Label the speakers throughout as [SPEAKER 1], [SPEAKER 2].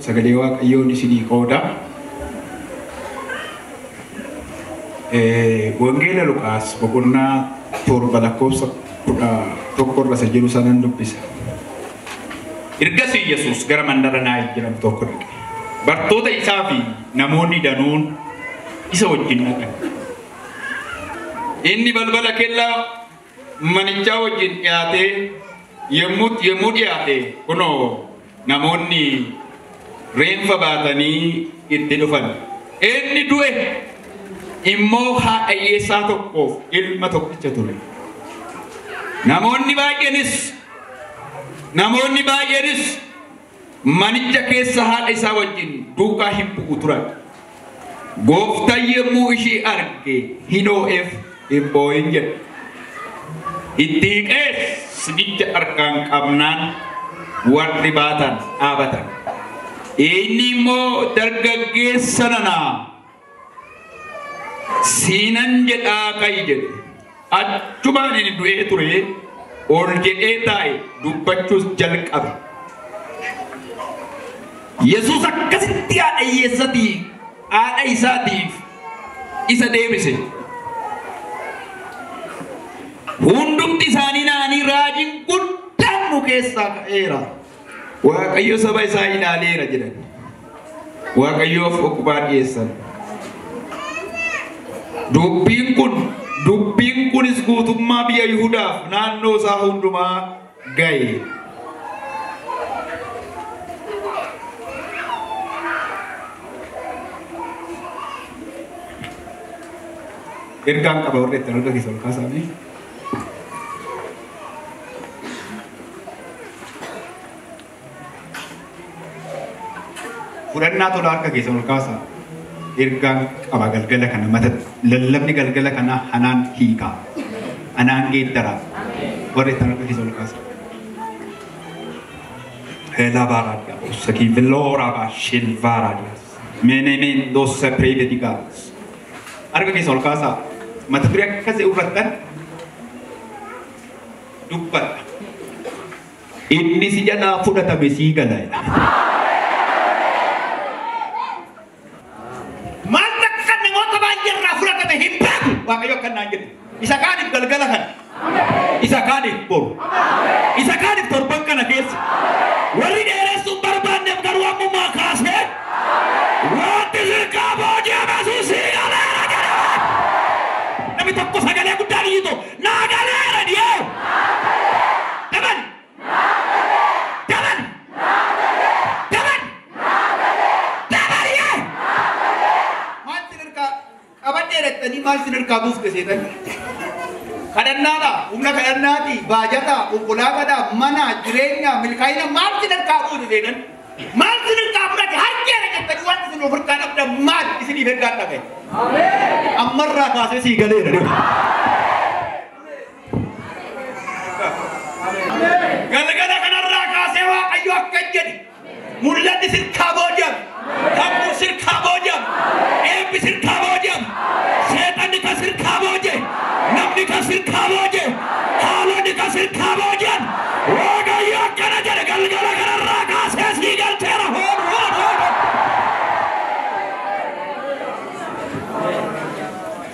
[SPEAKER 1] Sagalee Waaqayyoon isinii qooda. Wangeela Luqaas boqonnaa 7 lakkoofsa 11 irra jiru sanan dubbisa. Ergasii Yesuus gara mandara Naayil jedhamu tokko dhaqe. Bartoota isaa fi namoonni danuun isa wajjin dhaqan. Inni balbala kellaa manichaa wajjin dhiyaatee yemmuu dhiyaate kunoo namoonni reenfa baatanii itti dhufan. Inni du'e immoo haadha hiyyeessaa tokkoof ilma tokkicha ture. Namoonni baay'eenis manicha keessa haadha isaa wajjin duukaa hin bu'u turan. Gooftaan yemmuu ishii arge hin oo'eef hin boo'in jedhe. Itti hiqees sibicha harkaan qabnaan warri baatan dhaabatan. Inni immoo dargaggeessa nanaa siinan jedhaa ka'i jedhe. Achumaan inni du'ee ture ol jedhee taa'e dubbachuus jalqabe. Yesuus akkasitti haadha isaatiif isa deebise. Hundumti isaanii naanii raajiin guddaan nu keessaa ka'eera. Waaqayyo saba isaa ilaaleera jedhan. Waaqayyoof okkubaa dhiyeessan. Dubbiin kunis guutummaa biyya Yihudaaf naannoo isaa hundumaa ga'e. Ergaan qaba warra itti arga keessa ol kaasanii. Fudhannaa tola harka keessa ol kaasaa. Ergaan qaba galgala kana mata lallabni galgala kana hanaan hiikaa. Hanaan geeddaraa. Warra itti arga keessa ol kaasaa. Hela baaraadhaa. Sakii veloora baashil baaraadhaa. Menemen dosa prevedigaas. Arga keessa ol kaasaa. Mata duree akkasii irrattan dubbadha. Inni si jalaa fudhatame sii gala. Maal takka namoota baay'ee irraa fudhatame hin beeku. Waaqayyo akkanaan jedhe. Isa kaaniif galgala kana. Isa kaaniif boru. Isa kaaniif torban kana keessa. Warri dheeressuun barbaanneef garuu ammummaa kaasee. Wanti sirkaa booji'ame sun sii galeera jedhama. Namni tokko sagalee guddaa dhiyitu naa galeera dhiyoo. Daban. Maal sinirkaa qabadhee dhaqxanii maal sinirkaa buufte seetan. Kadhannaadha, humna kadhannaati, baajata, konkolaataadha, mana, jireenya, milkaa'ina maal sinirkaa buute seetan. Maal sinirkaa fudhate harkeera jettanii wanti sin ofirkaa dhabda maal isiniif ergaan dhagaye. Ammarraa kaasee sii galeera. Galgala kanarraa kaasee Waaqayyo akka jedhe mul'anni sirkaa booji'ame, hammuun sirkaa booji'ame, eebbi sirkaa booji'ame, seexanni kan sirkaa booji'e, namni kan sirkaa booji'e, haalonni kan sirkaa booji'an. Waaqayyo akkana jedhe galgala kanarraa kaasee sii galteera.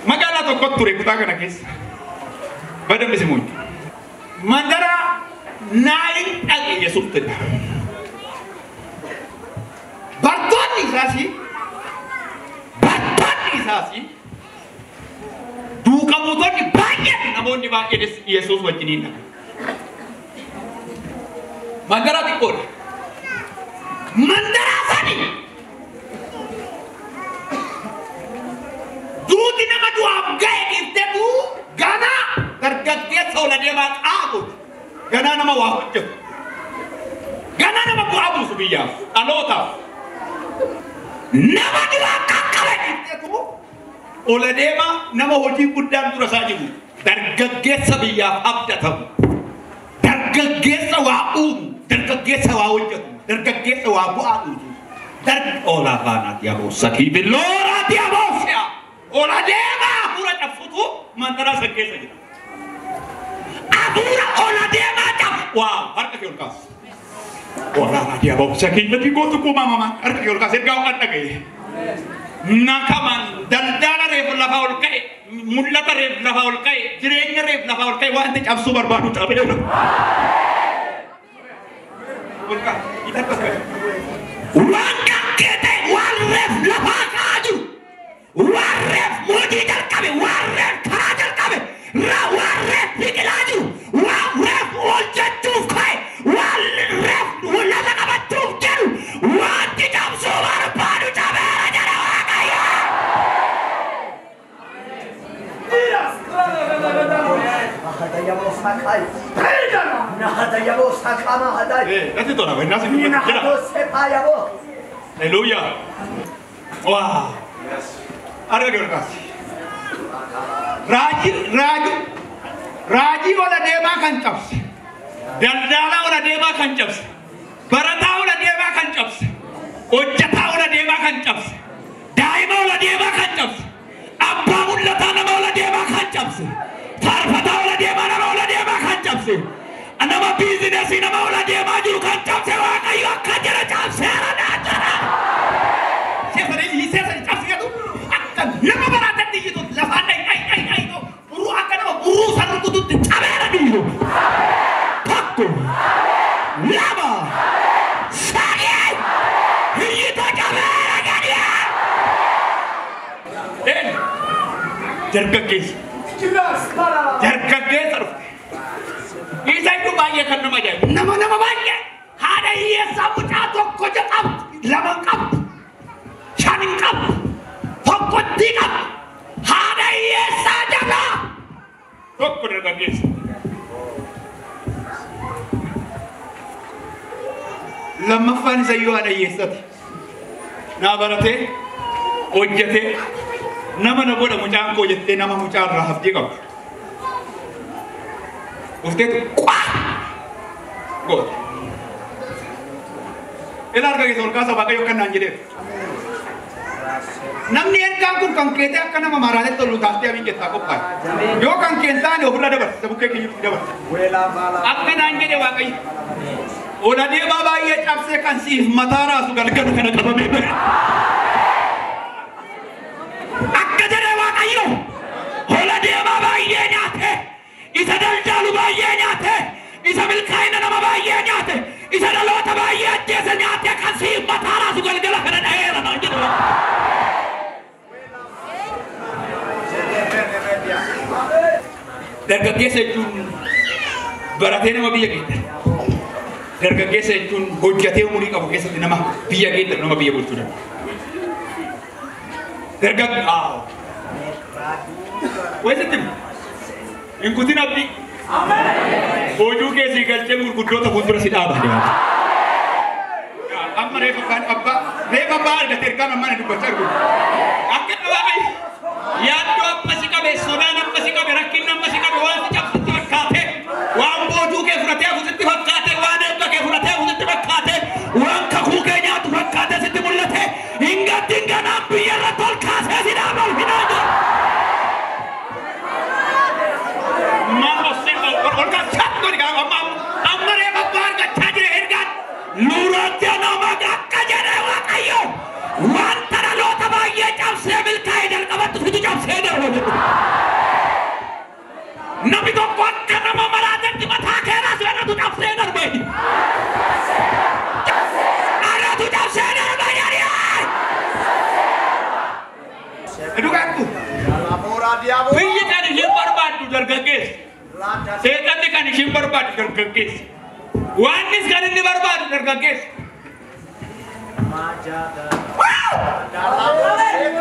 [SPEAKER 1] Magaalaa tokkotti ture kutaa kana keessa. Badamni simuun. Mandara Naayil dhaqe Yesuus jedha. Bartoonni isaas duuka buutonni baay'een namoonni baay'eenis Yesuus wajjiniin dhaqan. Mandara xiqqoodha. Mandara sanii duuti nama du'aaf ga'e ibsetu ganaa dargaggeessa ola deemaa qaabu. Ganaa nama waa hojjetu. Ganaa nama bu'aa buusu biyyaaf, dhalootaaf. Nama du'aa qaqqabe ibsetu ola deemaa nama hojii guddaan dura isaa jiru. Dargaggeessa biyyaaf abdatamu. Dargaggeessa waa uumu. Dargaggeessa waa hojjetu. Dargaggeessa waa bu'aa buusu. Ola baanaat yaaboo sakii bilooraat yaaboo si'a. Ola deemaa hafuura cabsutu mandara san keessa jira. Hafuura ola deemaa cabu. Waaw harka kee ol kaasu. Wala dia bawa sakit berarti kau tu mama. Arti kalau kasih kau kan lagi. Nakaman daldala ref lafaul kai mullata ref lafaul kai jirenya ref lafaul kai wanti ab subar baru tapi dulu. Ulka kita pakai. Wangka kita warref lafakaju. Warref mujidal kami warref kajal kami. Warref pikilaju. Warref uljatu kai. Warref ulala kabatu jaru. Wanti ab subar baru tapi.
[SPEAKER 2] Ada yang mau sakai, ada yang mau sakama ada.
[SPEAKER 1] Nanti tu nak, nasi ni
[SPEAKER 2] Ada sepaya bo.
[SPEAKER 1] Haleluya. Wah. Ada yang kasih. Raji wala dia makan chops. Daldala wala dia makan chops. Barata wala dia makan chops. Ojjata wala dia makan chops. Daima wala dia makan chops. Abba mullatana wala dia makan chops. Farfata wala dia mana wala dia makan chops. Anama business ina wala dia maju kan chops wa kayu kajara chops era natara. Siapa ni siapa chops itu? Akan nama barata di itu. Lahan ai itu. Buru akan apa? Buru saru tu cabera dulu. Takku. Lama. Sakit. Itu cabera kan dia. Jarga kes. Jarga kes. Isa itu banyak kan namanya. Nama banyak. Ada iya sabu jatuh kocak up, lamang up, shining up, pokok tingap. Ada iya saja lah. Pokok jarga kes. Lama fan sayu ada iya sat. Nabarate, ojjate. Nama boda mucang ko jette nama mucang rahab dia kau. Usted kuah. Go. Elar ka kisor ka sa bagay kan nanjide. Nang niyan kang kung kete akan nama marane to lutas dia kita ko pa. Yo kang kenta ni obra dapat sabuke ki dapat.
[SPEAKER 2] Wela bala.
[SPEAKER 1] Akan nanjide bagay. Ola dia baba ye chapse kan si matara su gal kan kana ka me. Ayo, hola dia baba ye nyate, isa dal jalu ba ye nyate, isa bil kaina nama ba ye nyate, isa dal lota ba ye jese nyate kan si matara su gal gala kana daera na jiru. Dargaggeessa jechuun baratee nama biyya keessa. Dargaggeessa jechuun hojjetee umurii qabu keessatti nama biyya keessa nama biyya bulchuu danda'a. Dargaggeessa. Wajib ikutin abdi. Boju ke si galceng gurguddo ta futura si daba dia. Amma reba kan abba reba bar da terkan amma ne bacar gu. Akan awai. Ya to amma si ka be sodan amma si ka be rakin amma si ka be wa si chap si kate. Wa boju ke furate aku si kate wa ne ka ke furate aku si kate. Wa ka ku ke nya tu kate si mullate. Hingga tinggal nabi ya ratol kase si daba hinaja. Organ satu ni kan amma reba bar ka chajre hergan. Luratya nama gakka jare wa kayo. Wantara lota ba ye jam se bil kaidar ka bat sudu jam se der ho. Nabi ko kwatta nama maradan di mata khera se na tu jam se der bai. Ara tu jam se der bai ari. Aduh kan tu.
[SPEAKER 2] Labora dia bo.
[SPEAKER 1] Piye tadi himbar batu dargagges. Setan kan himbar batu dargagges. Wanis kan ini barbar dargagges.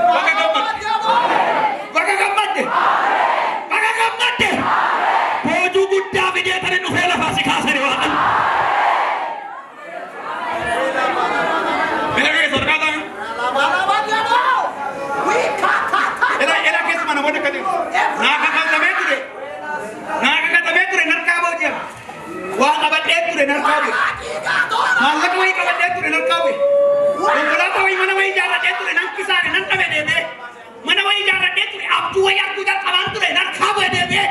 [SPEAKER 1] Pakai gambar deh. Boju gudda video tadi nuhela fasih kasar ya. Bener ke surga kan? Era kes mana bodoh kadi. Nak kata betul. Narkabo dia. Wah kabat betul narkabo. Malak wai kabat betul narkabo. Berapa wai mana wai jarak betul nang kisah nang kabe debe. Mana wai jarak betul abdu wai aku jar kawan tu narkabo debe.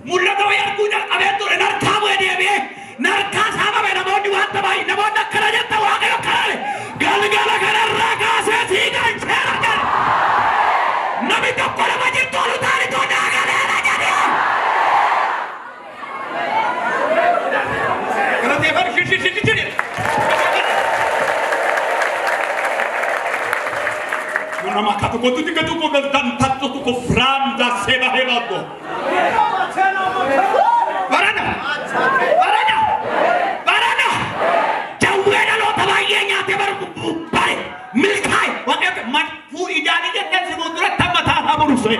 [SPEAKER 1] Mulla tu wai aku jar kabe tu narkabo debe. Narka sama beda bodoh wat bai. Nabod nak nama katu ko tu dan tatto tu ko franda seba hebado. Barana. Jauhnya lo tabayanya te baru pare milkai wa mat fu idani ke kan semudra tamata hamurus ini.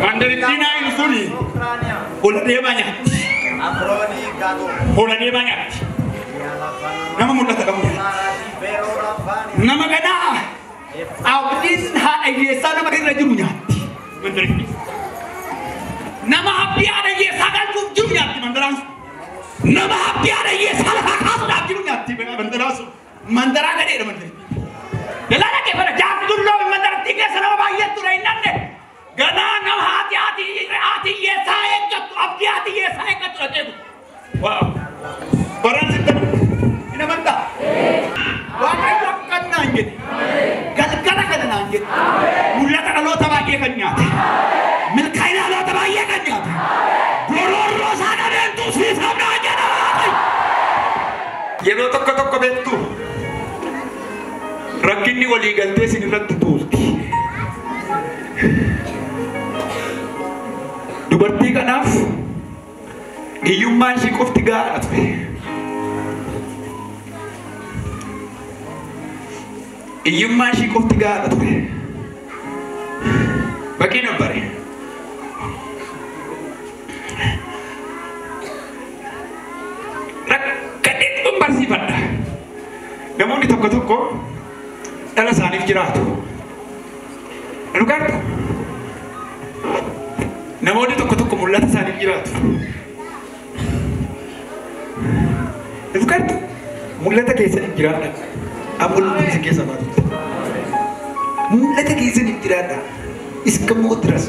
[SPEAKER 1] Mandiri Cina ini suni. Bola dia banyak. Bola dia banyak. Nama mudah tak kamu? Nama kena. Awdin ha ayesa nama kena jumnya. Mandiri. Nama api ada ayesa kan jumnya mandaras. Nama api ada ayesa lah kasu dah jumnya mandaras. Mandara kan dia mandiri. Delana ke pada jam dulu mandara tiga sana bahaya tu lain nanti. Gana nam hati ye saya kat abdi hati ye saya kat aja. Wow. Barang situ. Ina manta. Wahai wakkan nanjit. Galgala kan nanjit. Mulia tak lo tabaye kan nyat. Milkaina lo tabaye kan nyat. Golor rosana bentu sisam naja na. Ye lo tokko bentu. Rakini wali galte sini rattu tulti. Dubartii kanaaf hiyyummaan ishee qofti gaadha ture. Hiyyummaan ishee qofti gaadha ture. Bakkee nan bare. Rakkadheetti kun barsiifadha. Namoonni tokko dhala isaaniif jiraatu. Dhugaadha. Namoonni tokko mul'ata isaaniif jiraatu. Dhugaadha. Mul'ata keessaniif jiraadha. Amma lubbuun isin keessa baatu. Mul'ata keessaniif jiraadha. Iska mootiras.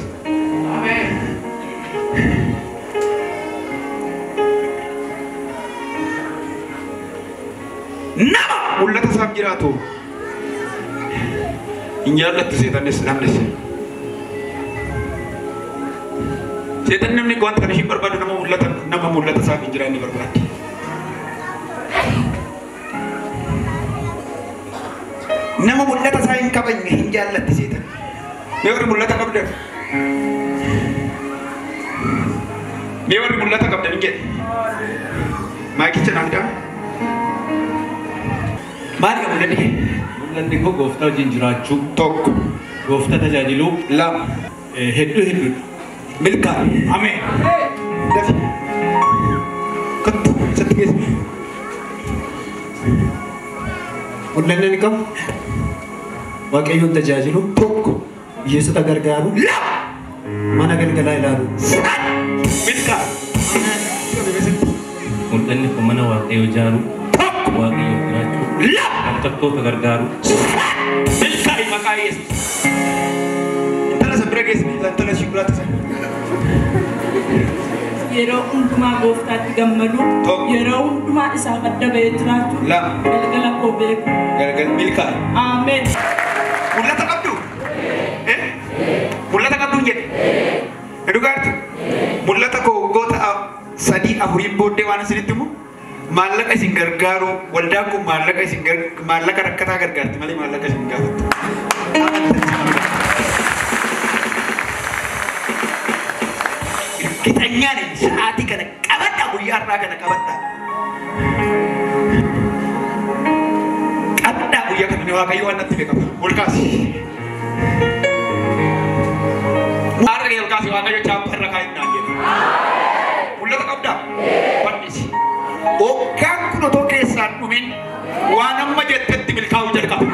[SPEAKER 1] Nama mul'ata isaaf jiraatu. Hin jaallattu seetannis namnis. Seetan namni kuwanta kana hin barbaadu nama mul'ata isaaf hin jiraanne barbaaddi. Nama mul'ata isaa hin qabne hin jaallatti seetan. Mee warri mul'ata qabdan? Mee warri mul'ata qabdan hin jedhe? Maakicha naaf dhaa? Maali ka mul'anni? Mul'anni koo gooftaa wajjin jiraachuu. Tokko. Gooftaa tajaajiluu. Lama. Hedduu. Milkaa. Ameen. Dafi. Kottu. Satti keessa. Mul'anni ni qabu. Waaqayyoon tajaajilu. Tokko. Hiyyeessota gargaaru. Lama. Mana galgalaa ilaalu. Milkaa.
[SPEAKER 3] Mul'anni kun mana waaqayyoo ijaaru. Waaqayyoo jiraachuu.
[SPEAKER 1] Lama.
[SPEAKER 3] Wantoota gargaaru.
[SPEAKER 1] Milkaa maqaa Yesuus. Intala sabira keessatti intala shibiraatti sana.
[SPEAKER 4] Yeroo hundumaa gooftaatti gammadu. Yeroo hundumaa isaaf adda bahee jiraatu. Galgala koo beeku.
[SPEAKER 1] Galgala milkaa.
[SPEAKER 4] Ameen.
[SPEAKER 1] Mul'ata qabdu? Mul'ata qabdu hin jedhe? Dhugaatti? Mul'ata koo waggoota 3-4 booddee waan isinitti himu maallaqa isin gargaaru waldaan kun maallaqa rakkataa gargaarti malee maallaqa isin gaafatti. Kitanyaan sa'aatii kana qabadha guyyaa har'aa kana qabadha. Qabadha guyyaa kana ni waaqayyo waan natti beekama. Ol kaasi. Har'a ol kaasi waaqayyo chaappaa irra kaa'in naan jedhe. Mul'ata qabdaa? Wadhisi. Hoggaan kun otoo keessaan dhumin waan amma jettetti milkaa'uu jalqabe.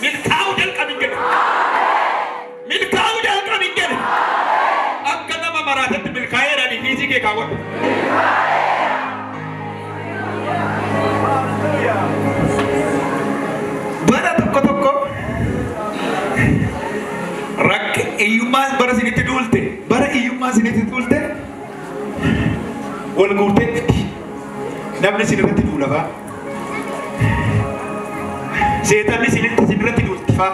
[SPEAKER 1] Milkaa'uu jalqabin jedhe. Milkaa'uu jalqabin jedhe. Akka nama maraatatti milkaa'eera dhiisii kee kaawwadhu. Bara tokko rakka hiyyummaan bara isinitti duulte wal guurteetti namni isinirratti duulafaa seetanni isinirratti duultifaa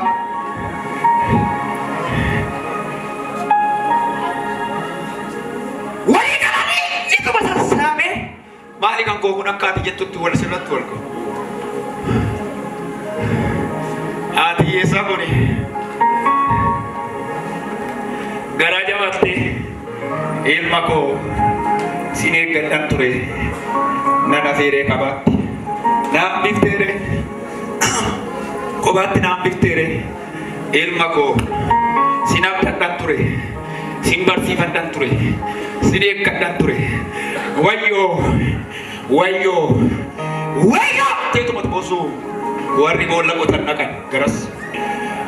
[SPEAKER 1] walii galanii ituma sassaabee Maali kan koo kun akka ati jettutti wal sirratti wal koo. Ati eessa kuni? Garaa jabaattee ilma koo sin eeggadhan ture. Nana feeree qabaatti. Naaf bifteere. Kophaatti naaf bifteere. Ilma koo sin abdadhan ture. Sin barsiifadhan ture. Sin eeggadhan ture. Wayyoo teetumatu boosuu warri boolla qotan dhaqan garas.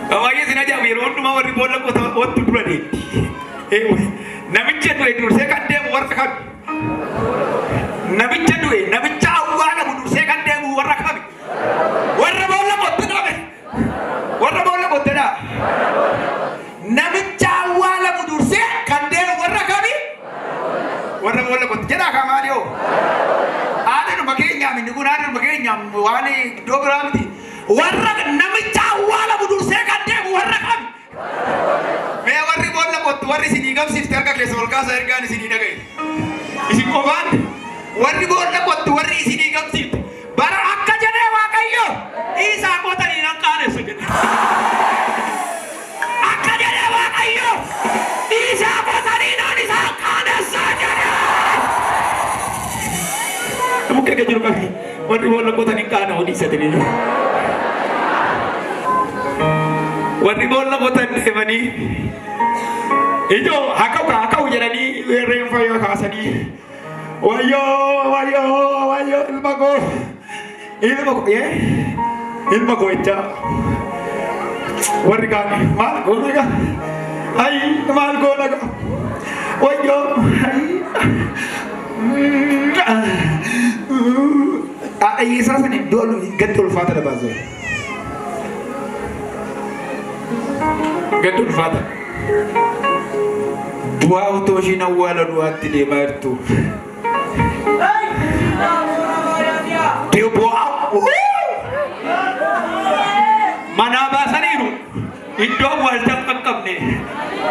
[SPEAKER 1] Baay'ee sin ajaa'ibu yeroo hundumaa warri boolla qotan wattu dura deetti. Namicha du'e dursee kan deemu warra kami? Namicha du'e namicha awwaalamu dursee kan deemu warra kami? Warra boolla qottanaame. Warra boolla qottanaa. Namicha awwaalamu dursee kan deemu warra kami? Warra boolla qottanaa. Jedhaa kamaali hoo? Aadaan makeenyaam inni kun aadaan makeenyaam waan iddoo biraa miti. Warra namicha awwaalamu dursee kan deemu warra kami? Mee warri boolla qottu warri isinii gamsiifte harka keessa ol kaasa ergaan isinii dhagaye. Isin qofaan warri boolla qottu warri isinii gamsiifte bara akka jedhee Waaqayyo isaa qotanii nan qaanessu jedhe. Akka jedhee Waaqayyo isaa qotanii nan isaa qaanessu jedhe. Muka jiru kami warri boolla qotanii qaana hodiisatanii. Warri boolla qotan deemanii ijoo hakau jedhanii reenfa yoo kaasanii wayyoo ilma koo jechaa warri kaan maal goona egaa maal goona egaa wayyoo isaa sani gadi ulfaata dabaasoo. Gadu ulfaata. Du'aa utoo ishiin awwaala du'aatti deemaa jirtu. Manaa baasaniiru iddoo awwaalchaan qaqqabne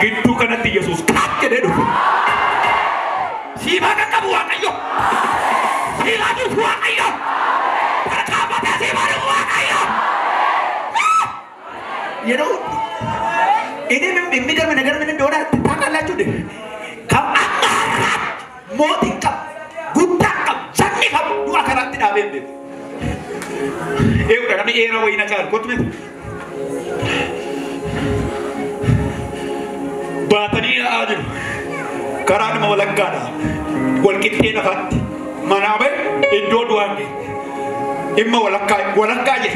[SPEAKER 1] gidduu kanatti Yesuus kaat jedhee dhufe. Siimaa qaqqabu Waaqayyo. Siimaa dhufu Waaqayyo. Barkaafatee siimaa dhufu Waaqayyo. Yeroo ini middal menegar menendora takkan laju deh. Kau anggaran moti kau gudang kau jani kau dua karat tidak bende. Udah kami era wina cakap kau tuh. Batani aja. Karena mau lagana. Wal kita nak mana be? Indo dua ni. Imma walakay aja.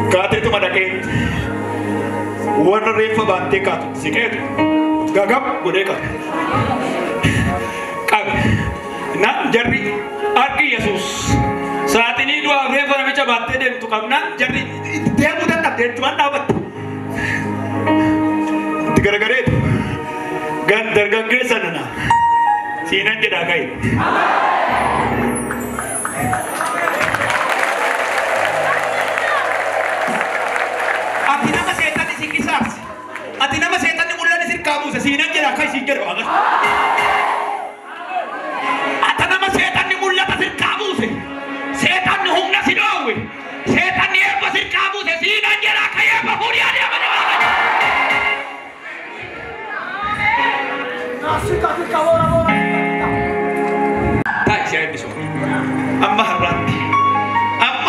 [SPEAKER 1] Kata itu mana ke? Warna refa bante katu siket gagap bodeka kag nak jadi arki Yesus saat ini dua refa namicha bante dem tukang nak jadi dia mudah nak dia cuma dapat gara-gara itu gandar ganggesan na sinan tidak kait. Ati nama setan ni mula ni sir kamu sesinan je lah kai sikir banget. Ati nama setan ni mula ta sir kamu se. Setan ni hung na sidawe. Setan ni apa sir kamu sesinan je lah kai apa huria dia mana. Nasi kaki kau orang-orang. Tak siapa besok. Amma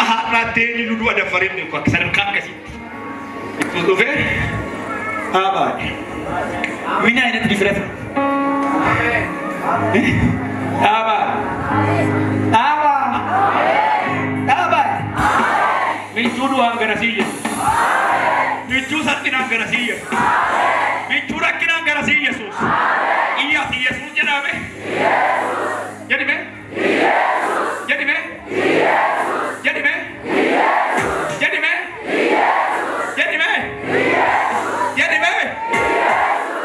[SPEAKER 1] harati ni dulu ada farid ni kau kesan kan kasih. Itu tu ver. Apa? Mina ini tu diferensi. Apa? Mincu dua anggaran sih. Mincu satu anggaran sih. Mincu rakin anggaran sih Yesus. Iya si Yesus jadi apa? Jadi me? Jadi me? Jadi me? Jadi me? Jadi me? Jadi me?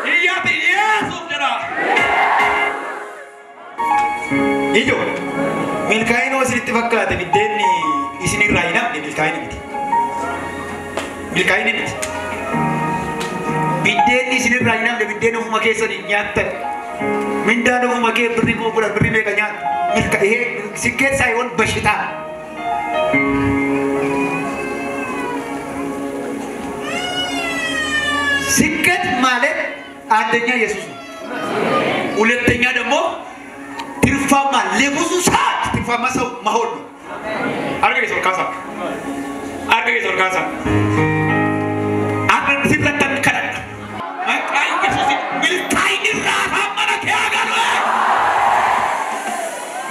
[SPEAKER 1] Iya si Yesus jadi. Ijo, milkain wasir ittifaqat bideni isini raina di milkain ini. Milkain ini. Bideni isini raina di bideni ufuma kesa di nyata. Minda no make beri ko bulan beri me kanya. Milka sikit saya on bashita. Sikit malik adanya Yesus. Uletnya demo tirfama lebusu sat tirfama sa mahol. Arga isor kasa. Arga isor kasa. Akan sitatan karat. Maka Yesus milkai ni raha mana kya galwe.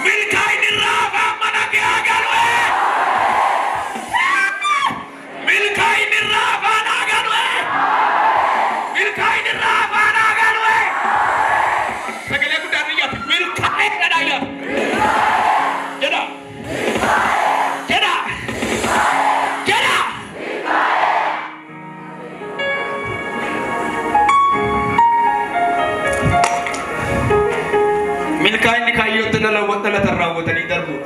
[SPEAKER 1] Milkai ni raha mana kya galwe. Milkai ni raha na galwe. Milkai ni raha na galwe. Segala ku dari ya milkai na daya. Jeda. Jeda. Jeda. Milkai ni kayu terlalu terlalu tadi darbu.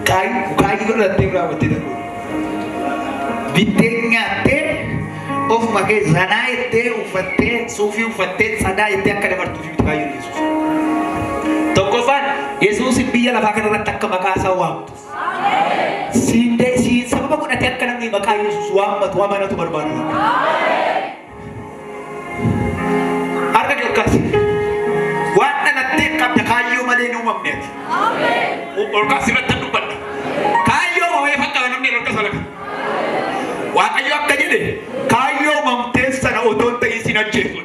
[SPEAKER 1] Kayu terlalu darbu. Bitenya te of make zanai te ufatte sufi ufatte sadai te akada martufi kayu Yesus. Tokofan Yesus biya la fakir ratak makasa wa. Sinde si sabab ko natiat kanang ni makayu Yesus wa mat wa mana tu barbaru. Arka kasi. Wata natik kap kayu malinu mamnet. Amen. Or kasi ratan dupan. Kayu wa fakka namni raka salaka. Wa kayu akka jede. Kayu mamtes sana oton ta isina Yesus.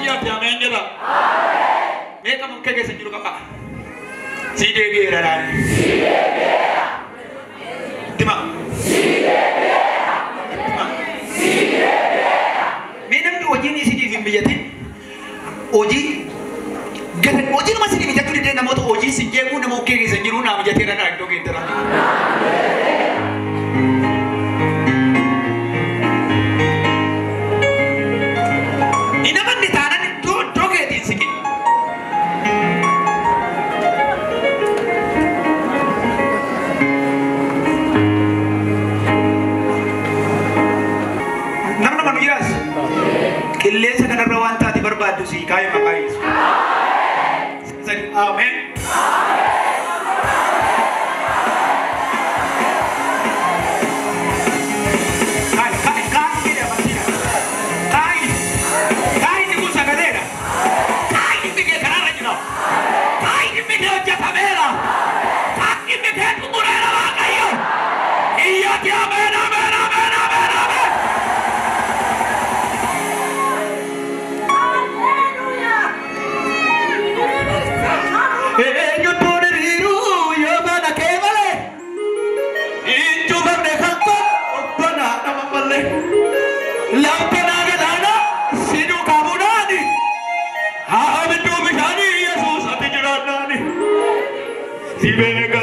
[SPEAKER 1] Iya jamen jela. Amen. Mereka mungkin ke senjuru kapa. Side biara dan. Side biara. Timang. Side biara. Timang. Side biara. Minam tu oji ni sidi vimbijatin. Oji. Gak oji nu masih dijatuh di nama tu oji sije ku namo ke senjuru nama jatiran ada tu kita. Ini mana di tanah ni tu dogetin sikit. Nama miras. Kille sekarang rawan tadi berbadu si kaya makai. Amen.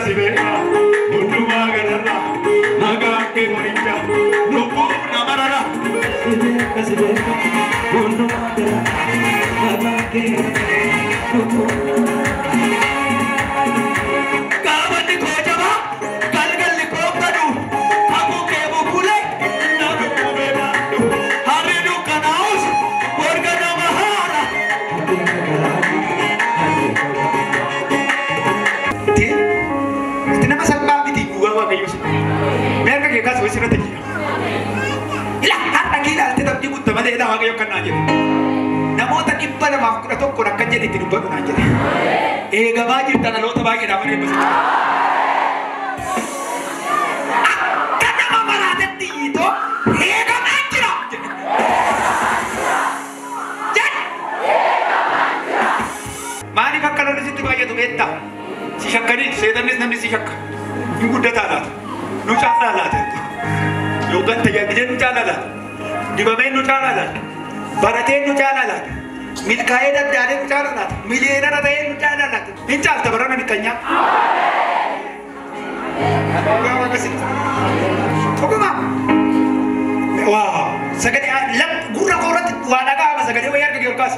[SPEAKER 1] Sibeka, mutu magarana, naga ke morinja, nupu namarara. Sibeka, mutu magarana, naga ke nupu. Kawan di kojaba, kalgal di kopadu, kamu ke bukule, naga kubeda, hari du kanaus, warga namahara. Mereka ke kas wesira tadi. Ilah harta kita tetap di buta mana dah agak yokan aja. Namo tak impa na maaf atau kurang kerja di tidur pun aja. Gabajir tanah lo tabagi dah mana besar. Karena mama rata itu, gabajir. Jadi, mari kalau di situ aja tu beta. Si syakari, sedan ni nampi si syak. Guda tanah. Nucana lah tu. Yogan tanya dia nucana lah. Di bawah nucana lah. Baratin nucana lah. Milkaya dah ada nucana lah. Miliena dah ada nucana lah. Incar tu berapa ni kanya? Apa kasih? Okey mah. Wah, sekali lap gura korat wanaga apa sekali bayar ke kiorkas.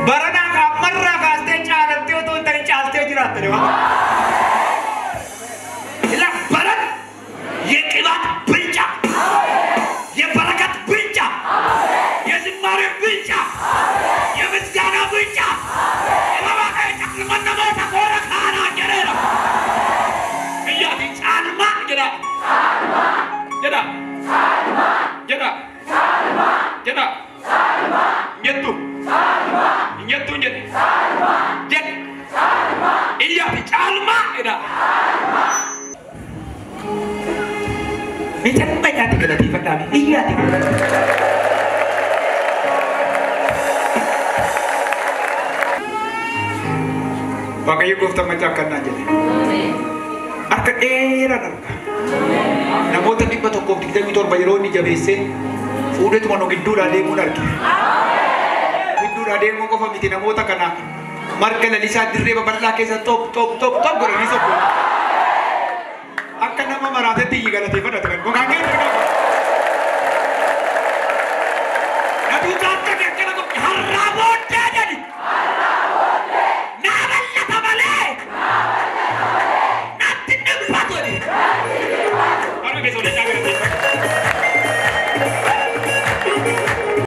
[SPEAKER 1] Barana kamar raga ste cana teo tu tadi calte jirat tu wah. Ilah barat. Ye kilat bincang, ye barakat bincang, ye zimare bincang, jedha. Meeshaan baay'aatti galateeffadhaan iyyaatti Waaqayyo gooftaan machaa akkanaa jedhe. Harka dheeraan arga. Namoota 127 yeroo inni jabeessee fuudhetuma nu gidduudhaa deemuun arge. Gidduudhaa deemuu qofa miti namoota kana marga lalisaa dirree babal'aa keessa top godhanii sokku. Akka nama maraatetti iyyi galateeffadhatu kan gogaan keessa. Natu